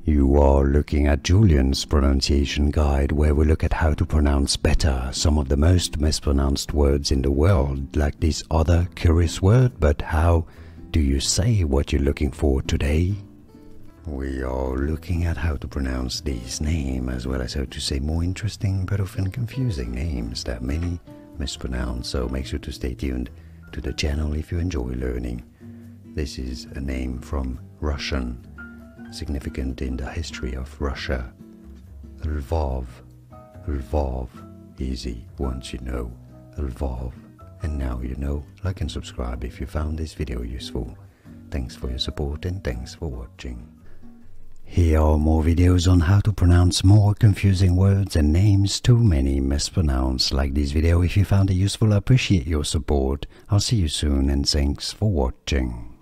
You are looking at Julian's pronunciation guide, where we look at how to pronounce better some of the most mispronounced words in the world, like this other curious word. But how do you say what you're looking for today? We are looking at how to pronounce these names, as well as how to say more interesting but often confusing names that many mispronounce, so make sure to stay tuned to the channel if you enjoy learning. This is a name from Russian, significant in the history of Russia. Lvov. Lvov. Easy once you know Lvov. And now you know. Like and subscribe if you found this video useful. Thanks for your support and thanks for watching. Here are more videos on how to pronounce more confusing words and names too many mispronounced. Like this video if you found it useful. I appreciate your support. I'll see you soon and thanks for watching.